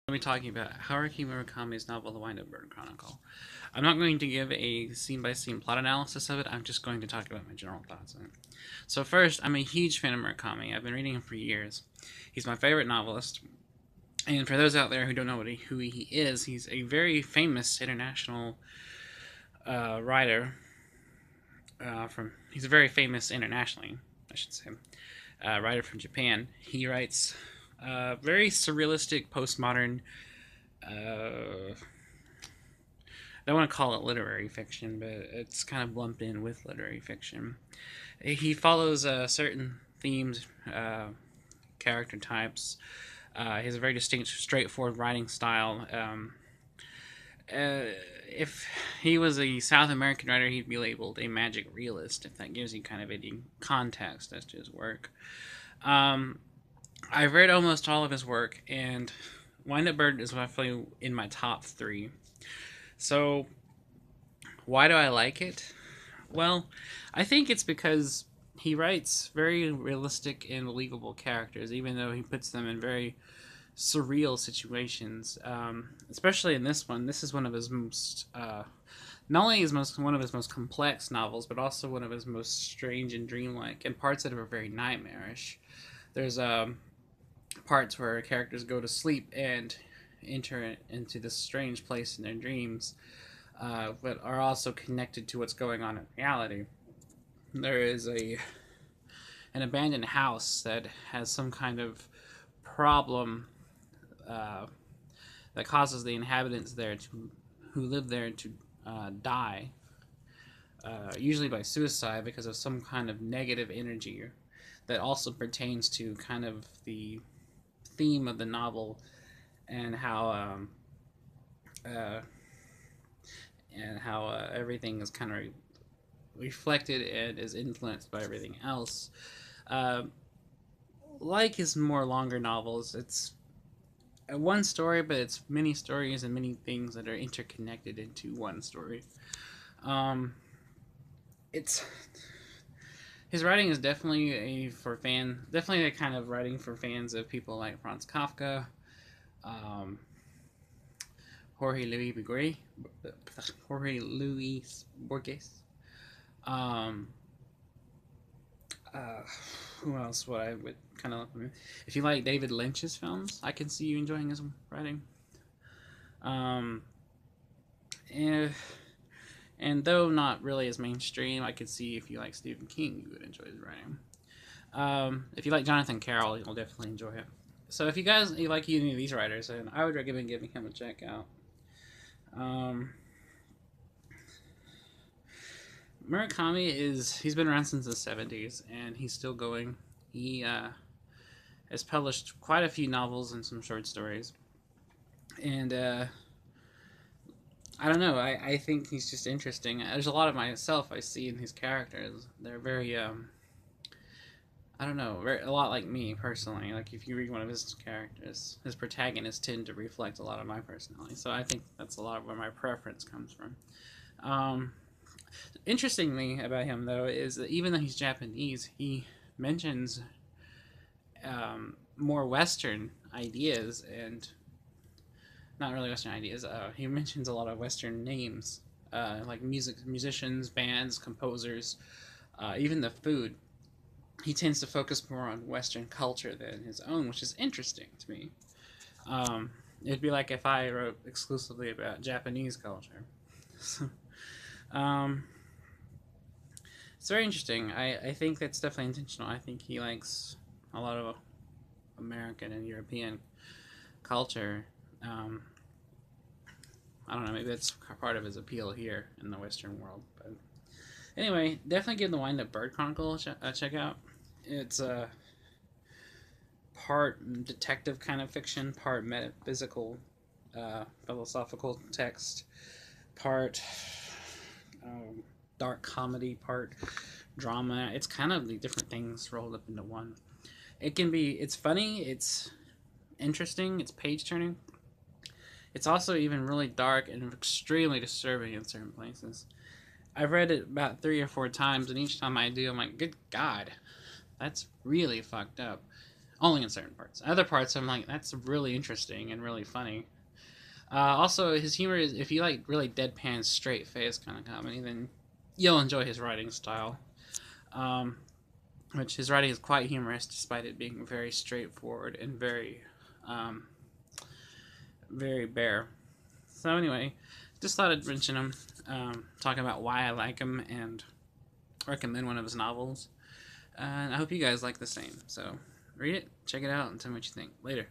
Be talking about Haruki Murakami's novel The Wind-Up Bird Chronicle. I'm not going to give a scene-by-scene plot analysis of it, I'm just going to talk about my general thoughts on it. So first, I'm a huge fan of Murakami. I've been reading him for years. He's my favorite novelist, and for those out there who don't know who he is, he's a very famous international writer. He's a very famous internationally, I should say, writer from Japan. He writes very surrealistic, postmodern. I don't want to call it literary fiction, but it's kind of lumped in with literary fiction. He follows certain themes, character types. He has a very distinct, straightforward writing style. If he was a South American writer, he'd be labeled a magic realist, if that gives you kind of any context as to his work. I've read almost all of his work, and Wind Up Bird is definitely in my top three. So, why do I like it? Well, I think it's because he writes very realistic and believable characters, even though he puts them in very surreal situations. Especially in this one, this is one of his most not only is one of his most complex novels, but also one of his most strange and dreamlike, and parts that are very nightmarish. There's parts where characters go to sleep and enter into this strange place in their dreams, but are also connected to what's going on in reality. There is an abandoned house that has some kind of problem that causes the inhabitants there who live there to die, usually by suicide because of some kind of negative energy that also pertains to kind of the theme of the novel and how everything is kind of reflected and is influenced by everything else. Uh, like his more longer novels, it's one story, but it's many stories and many things that are interconnected into one story. Um, it's his writing is definitely a kind of writing for fans of people like Franz Kafka, um, Jorge Luis Borges, Jorge Luis Borges. Um, uh, who else would I would kind of look? If you like David Lynch's films, I can see you enjoying his writing. Um, and, and though not really as mainstream, I could see if you like Stephen King, you would enjoy his writing. If you like Jonathan Carroll, you'll definitely enjoy it. So if you like any of these writers, then I would recommend giving him a check out. Um, Murakami he's been around since the 70s and he's still going. He has published quite a few novels and some short stories. And I don't know, I think he's just interesting. There's a lot of myself I see in his characters. They're very, I don't know, a lot like me personally. Like if you read one of his characters, his protagonists tend to reflect a lot of my personality. So I think that's a lot of where my preference comes from. Um, Interestingly about him though is that even though he's Japanese, he mentions more Western ideas and not really Western ideas. He mentions a lot of Western names, like musicians, bands, composers, even the food. He tends to focus more on Western culture than his own, which is interesting to me. It'd be like if I wrote exclusively about Japanese culture. um, it's very interesting. I think that's definitely intentional. I think he likes a lot of American and European culture. Um, I don't know. Maybe that's part of his appeal here in the Western world. But anyway, definitely give the Wind Up Bird Chronicle a check out. It's a part detective kind of fiction, part metaphysical, philosophical text, part dark comedy, part drama. It's kind of the different things rolled up into one. It's funny, it's interesting, it's page turning. It's also even really dark and extremely disturbing in certain places. I've read it about 3 or 4 times, and each time I do, I'm like, good God, that's really fucked up. Only in certain parts. Other parts, I'm like, that's really interesting and really funny. Also, his humor is, if you like really deadpan, straight face kind of comedy, then you'll enjoy his writing style. Um, which his writing is quite humorous, despite it being very straightforward and um, very bare. So anyway, just thought I'd mention him, talking about why I like him and recommend one of his novels. And I hope you guys like the same. So read it, check it out, and tell me what you think. Later.